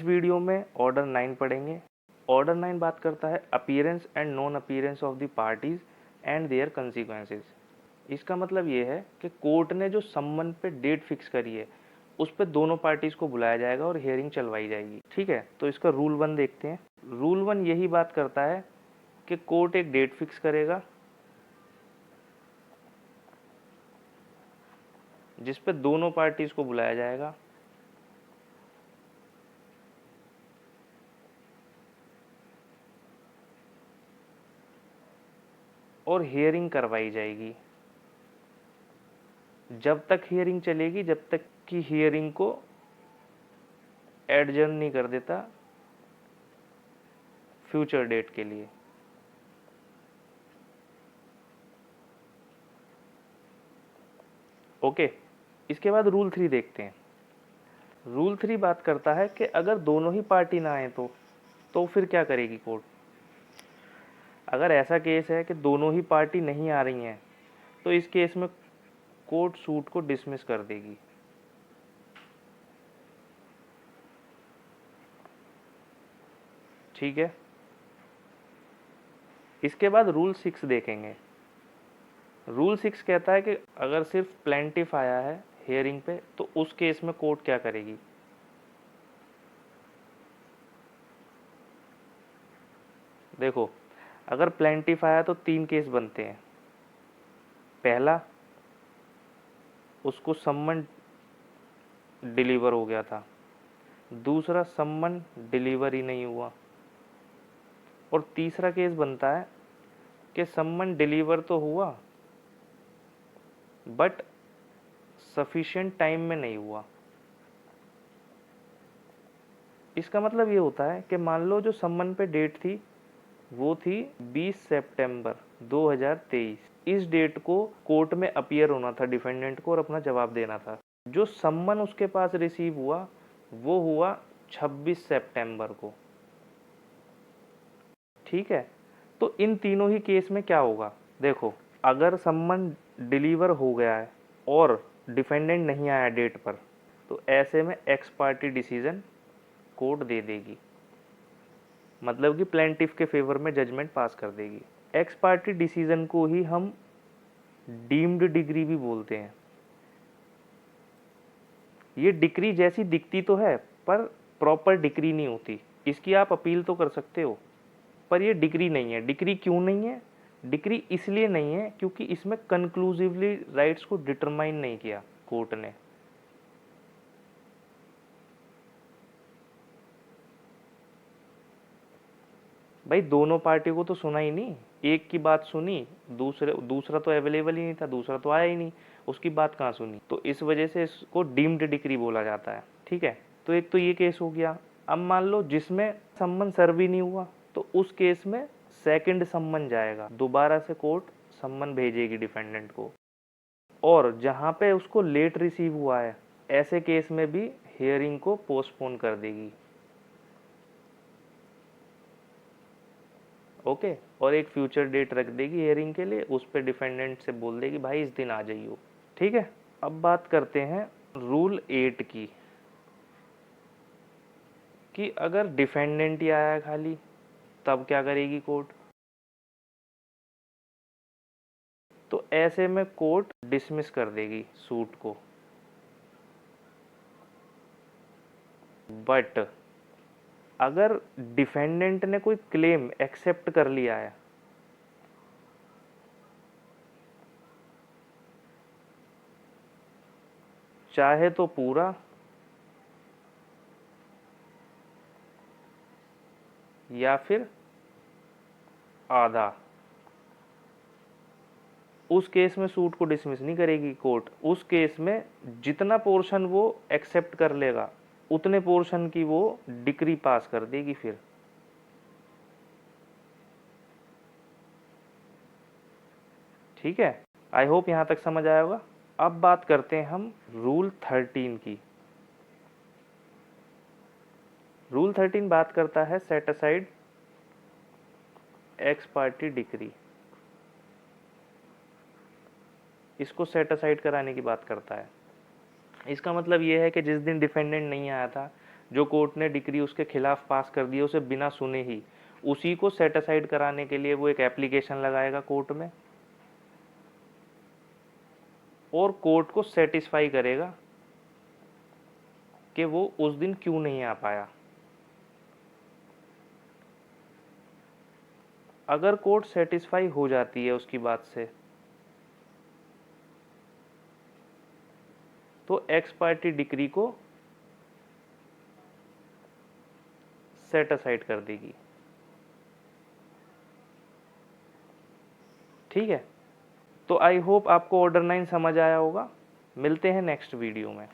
इस वीडियो में ऑर्डर 9 पढ़ेंगे। ऑर्डर 9 बात करता है appearance and non appearance of the parties and their consequences. इसका मतलब ये है कि कोर्ट ने जो सम्मन पे डेट फिक्स करी है उस पे दोनों पार्टीज को बुलाया जाएगा और हियरिंग चलवाई जाएगी। ठीक है, तो इसका रूल 1 देखते हैं। रूल 1 यही बात करता है कि कोर्ट एक डेट फिक्स करेगा जिस पे दोनों पार्टीज को बुलाया जाएगा और हियरिंग करवाई जाएगी। जब तक हियरिंग चलेगी, जब तक कि हियरिंग को एडजर्न नहीं कर देता फ्यूचर डेट के लिए। ओके, इसके बाद रूल 3 देखते हैं। रूल 3 बात करता है कि अगर दोनों ही पार्टी ना आए तो फिर क्या करेगी कोर्ट। अगर ऐसा केस है कि दोनों ही पार्टी नहीं आ रही हैं तो इस केस में कोर्ट सूट को डिसमिस कर देगी। ठीक है, इसके बाद रूल 6 देखेंगे। रूल 6 कहता है कि अगर सिर्फ प्लेंटिफ आया है हियरिंग पे तो उस केस में कोर्ट क्या करेगी। देखो, अगर प्लेंटिफ आया तो 3 केस बनते हैं। पहला, उसको सम्मन डिलीवर हो गया था। दूसरा, सम्मन डिलीवर ही नहीं हुआ। और तीसरा केस बनता है कि सम्मन डिलीवर तो हुआ बट सफिशिएंट टाइम में नहीं हुआ। इसका मतलब ये होता है कि मान लो जो सम्मन पे डेट थी वो थी 20 सितंबर 2023। इस डेट को कोर्ट में अपीयर होना था डिफेंडेंट को और अपना जवाब देना था। जो सम्मन उसके पास रिसीव हुआ वो हुआ 26 सितंबर को। ठीक है, तो इन तीनों ही केस में क्या होगा। देखो, अगर सम्मन डिलीवर हो गया है और डिफेंडेंट नहीं आया डेट पर तो ऐसे में एक्स पार्टी डिसीजन कोर्ट दे देगी, मतलब कि प्लेंटिफ के फेवर में जजमेंट पास कर देगी। एक्स पार्टी डिसीजन को ही हम डीम्ड डिग्री भी बोलते हैं। ये डिक्री जैसी दिखती तो है पर प्रॉपर डिक्री नहीं होती। इसकी आप अपील तो कर सकते हो पर ये डिक्री नहीं है। डिक्री क्यों नहीं है? डिक्री इसलिए नहीं है क्योंकि इसमें कंक्लूसिवली राइट्स को डिटरमाइन नहीं किया कोर्ट ने। भाई दोनों पार्टियों को तो सुना ही नहीं, एक की बात सुनी, दूसरा तो अवेलेबल ही नहीं था, दूसरा तो आया ही नहीं, उसकी बात कहाँ सुनी। तो इस वजह से इसको डीम्ड डिक्री बोला जाता है। ठीक है, तो एक तो ये केस हो गया। अब मान लो जिसमें सम्मन सर्व ही नहीं हुआ तो उस केस में सेकंड सम्मन जाएगा, दोबारा से कोर्ट सम्मन भेजेगी डिफेंडेंट को। और जहाँ पे उसको लेट रिसीव हुआ है ऐसे केस में भी हियरिंग को पोस्टपोन कर देगी। ओके, और एक फ्यूचर डेट रख देगी हियरिंग के लिए, उस पर डिफेंडेंट से बोल देगी भाई इस दिन आ जाइयो। ठीक है, अब बात करते हैं रूल 8 की कि अगर डिफेंडेंट ही आया खाली तब क्या करेगी कोर्ट। तो ऐसे में कोर्ट डिसमिस कर देगी सूट को। बट अगर डिफेंडेंट ने कोई क्लेम एक्सेप्ट कर लिया है चाहे तो पूरा या फिर आधा, उस केस में सूट को डिसमिस नहीं करेगी कोर्ट। उस केस में जितना पोर्शन वो एक्सेप्ट कर लेगा उतने पोर्शन की वो डिक्री पास कर देगी फिर। ठीक है, आई होप यहां तक समझ आया होगा। अब बात करते हैं हम रूल 13 की। रूल 13 बात करता है set aside x party decree. इसको सेट असाइड कराने की बात करता है। इसका मतलब यह है कि जिस दिन डिफेंडेंट नहीं आया था, जो कोर्ट ने डिक्री उसके खिलाफ पास कर दी उसे बिना सुने ही, उसी को सेट असाइड कराने के लिए वो एक एप्लीकेशन लगाएगा कोर्ट में और कोर्ट को सेटिस्फाई करेगा कि वो उस दिन क्यों नहीं आ पाया। अगर कोर्ट सेटिस्फाई हो जाती है उसकी बात से, तो एक्स पार्टी डिक्री को सेट असाइड कर देगी। ठीक है, तो आई होप आपको ऑर्डर 9 समझ आया होगा। मिलते हैं नेक्स्ट वीडियो में।